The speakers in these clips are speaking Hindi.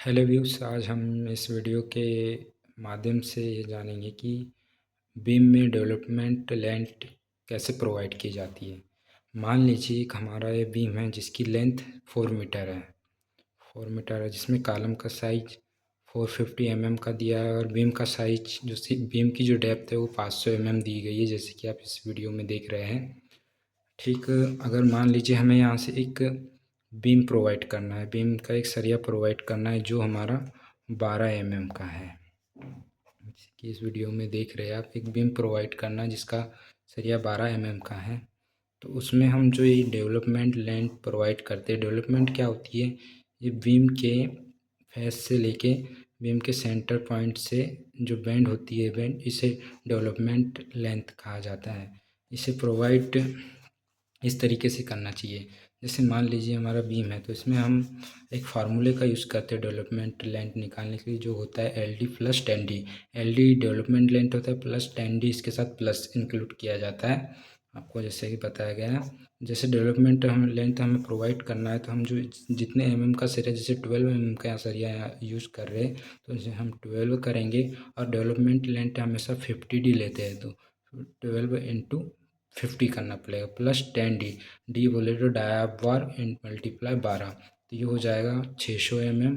हेलो व्यूस, आज हम इस वीडियो के माध्यम से ये जानेंगे कि बीम में डेवलपमेंट लेंथ कैसे प्रोवाइड की जाती है। मान लीजिए एक हमारा ये बीम है जिसकी लेंथ 4 मीटर है। 4 मीटर है जिसमें कॉलम का साइज 450 mm का दिया है और बीम का साइज बीम की जो डेप्थ है वो 500 mm दी गई है, जैसे कि आप इस वीडियो में देख रहे हैं। ठीक, अगर मान लीजिए हमें यहाँ से एक बीम प्रोवाइड करना है, बीम का एक सरिया प्रोवाइड करना है जो हमारा 12 mm का है। जैसे कि इस वीडियो में देख रहे हैं आप, एक बीम प्रोवाइड करना है जिसका सरिया 12 mm का है। तो उसमें हम जो ये डेवलपमेंट लेंथ प्रोवाइड करते हैं, डेवलपमेंट क्या होती है, ये बीम के फेस से लेके बीम के सेंटर पॉइंट से जो बेंड होती है, बेंड, इसे डेवलपमेंट लेंथ कहा जाता है। इसे प्रोवाइड इस तरीके से करना चाहिए। जैसे मान लीजिए हमारा बीम है तो इसमें हम एक फार्मूले का यूज़ करते हैं डेवलपमेंट लेंथ निकालने के लिए, जो होता है L D plus 10D। L D development length होता है, प्लस 10D इसके साथ प्लस इंक्लूड किया जाता है, आपको जैसे कि बताया गया है। जैसे डेवलपमेंट हम लेंथ हमें प्रोवाइड करना है तो हम जो जितने का सरिया, जैसे 12 का सरिया यूज़ कर रहे हैं तो जैसे हम 12 करेंगे और डेवलपमेंट लेंथ हमेशा 50D लेते हैं, तो 12 × 50 करना पड़ेगा, प्लस 10D। डी बोले तो डाया बार इन मल्टीप्लाई 12, तो ये हो जाएगा 600 mm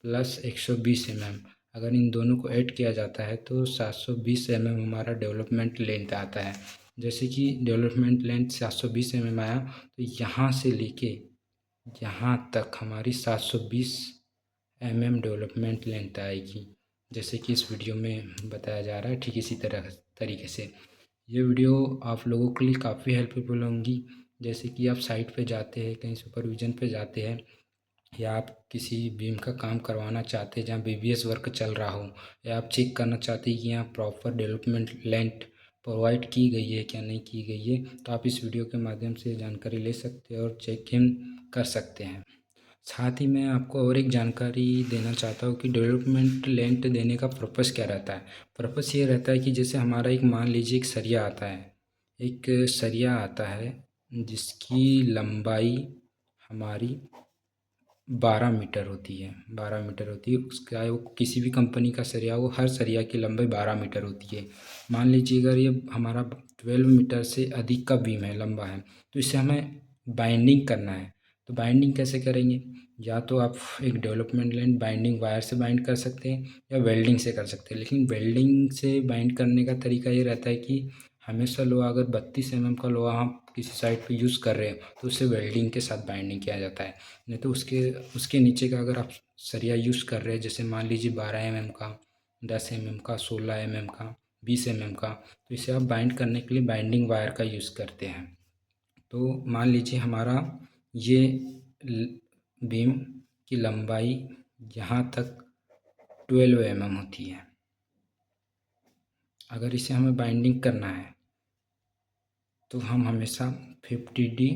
प्लस 120 mm। अगर इन दोनों को ऐड किया जाता है तो 720 mm हमारा डेवलपमेंट लेंथ आता है। जैसे कि डेवलपमेंट लेंथ 720 mm आया तो यहाँ से लेके यहाँ तक हमारी 720 mm डेवलपमेंट लेंथ आएगी, जैसे कि इस वीडियो में बताया जा रहा है। ठीक इसी तरीके से ये वीडियो आप लोगों के लिए काफ़ी हेल्पफुल होंगी। जैसे कि आप साइट पे जाते हैं, कहीं सुपरविज़न पे जाते हैं, या आप किसी बीम का काम करवाना चाहते हैं जहाँ बीबीएस वर्क चल रहा हो, या आप चेक करना चाहते हैं कि यहाँ प्रॉपर डेवलपमेंट लेंथ प्रोवाइड की गई है क्या नहीं की गई है, तो आप इस वीडियो के माध्यम से जानकारी ले सकते हैं और चेक इन कर सकते हैं। साथ ही मैं आपको और एक जानकारी देना चाहता हूँ कि डेवलपमेंट लेंथ देने का पर्पस क्या रहता है। पर्पस ये रहता है कि जैसे हमारा एक, मान लीजिए एक सरिया आता है, एक सरिया आता है जिसकी लंबाई हमारी 12 मीटर होती है, 12 मीटर होती है। उसका वो किसी भी कंपनी का सरिया हो, हर सरिया की लंबाई 12 मीटर होती है। मान लीजिए अगर ये हमारा 12 मीटर से अधिक का बीम है, लंबा है, तो इसे हमें बाइंडिंग करना है। तो बाइंडिंग कैसे करेंगे, या तो आप एक डेवलपमेंट लाइन बाइंडिंग वायर से बाइंड कर सकते हैं या वेल्डिंग से कर सकते हैं। लेकिन वेल्डिंग से बाइंड करने का तरीका ये रहता है कि हमेशा लोहा, अगर 32 mm का लोहा हम किसी साइड पे यूज़ कर रहे हैं तो उसे वेल्डिंग के साथ बाइंडिंग किया जाता है। नहीं तो उसके उसके नीचे का अगर आप सरिया यूज़ कर रहे हैं, जैसे मान लीजिए 12 mm का, 10 mm का, 16 mm का, 20 mm का, तो इसे आप बाइंड करने के लिए बाइंडिंग वायर का यूज़ करते हैं। तो मान लीजिए हमारा ये बीम की लंबाई यहाँ तक 12 mm होती है। अगर इसे हमें बाइंडिंग करना है तो हम हमेशा 50D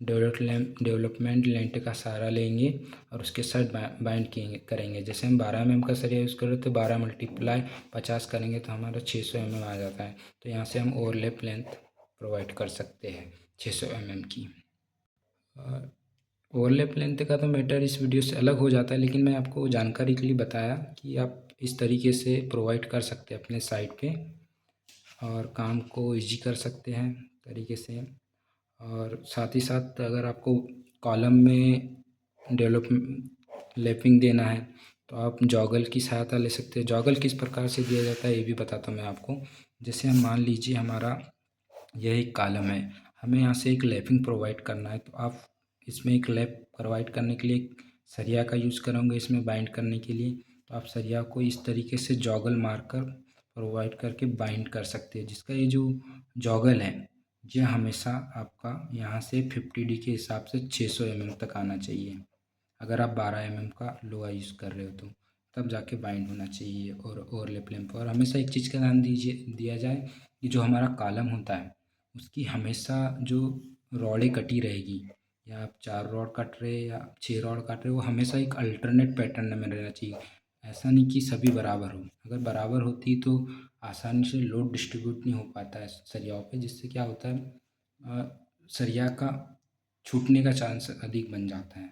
डेवलपमेंट लेंथ का सहारा लेंगे और उसके साथ बाइंड करेंगे। जैसे हम 12 mm का सरिया यूज़ करें तो 12 मल्टीप्लाई 50 करेंगे तो हमारा 600 mm आ जाता है। तो यहाँ से हम ओवरलैप लेंथ प्रोवाइड कर सकते हैं 600 mm की। ओवरलैप लेंथ का तो मैटर इस वीडियो से अलग हो जाता है, लेकिन मैं आपको जानकारी के लिए बताया कि आप इस तरीके से प्रोवाइड कर सकते हैं अपने साइट पे और काम को ईजी कर सकते हैं तरीके से। और साथ ही साथ अगर आपको कॉलम में डेवलप लैपिंग देना है तो आप जॉगल की सहायता ले सकते हैं। जॉगल किस प्रकार से दिया जाता है ये भी बताता हूँ मैं आपको। जैसे हम मान लीजिए हमारा यह एक कॉलम है, हमें यहाँ से एक लैपिंग प्रोवाइड करना है, तो आप इसमें एक लैप प्रोवाइड करने के लिए एक सरिया का यूज़ करोगे इसमें बाइंड करने के लिए। तो आप सरिया को इस तरीके से जॉगल मारकर प्रोवाइड करके बाइंड कर सकते हैं, जिसका ये जो जॉगल है ये हमेशा आपका यहाँ से 50D के हिसाब से 600 mm तक आना चाहिए। अगर आप 12 mm का लोहा यूज़ कर रहे हो तो तब जाके बाइंड होना चाहिए। और ओवरलैप लैंप, और हमेशा एक चीज़ का ध्यान दिया जाए कि जो हमारा कॉलम होता है उसकी हमेशा जो रॉडें कटी रहेगी, या आप 4 रॉड काट रहे या 6 रॉड काट रहे हो, वो हमेशा एक अल्टरनेट पैटर्न में रहना चाहिए। ऐसा नहीं कि सभी बराबर हो, अगर बराबर होती तो आसानी से लोड डिस्ट्रीब्यूट नहीं हो पाता है सरियाओं पे, जिससे क्या होता है, सरिया का छूटने का चांस अधिक बन जाता है।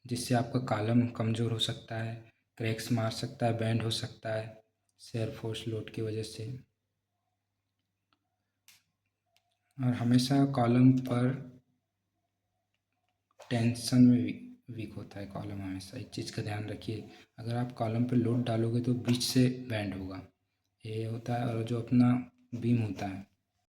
जिससे आपका कॉलम कमज़ोर हो सकता है, क्रैक्स मार सकता है, बेंड हो सकता है शेयर फोर्स लोड की वजह से। और हमेशा कॉलम पर टेंशन में वीक होता है कॉलम, हमेशा इस चीज़ का ध्यान रखिए। अगर आप कॉलम पे लोड डालोगे तो बीच से बेंड होगा, ये होता है। और जो अपना बीम होता है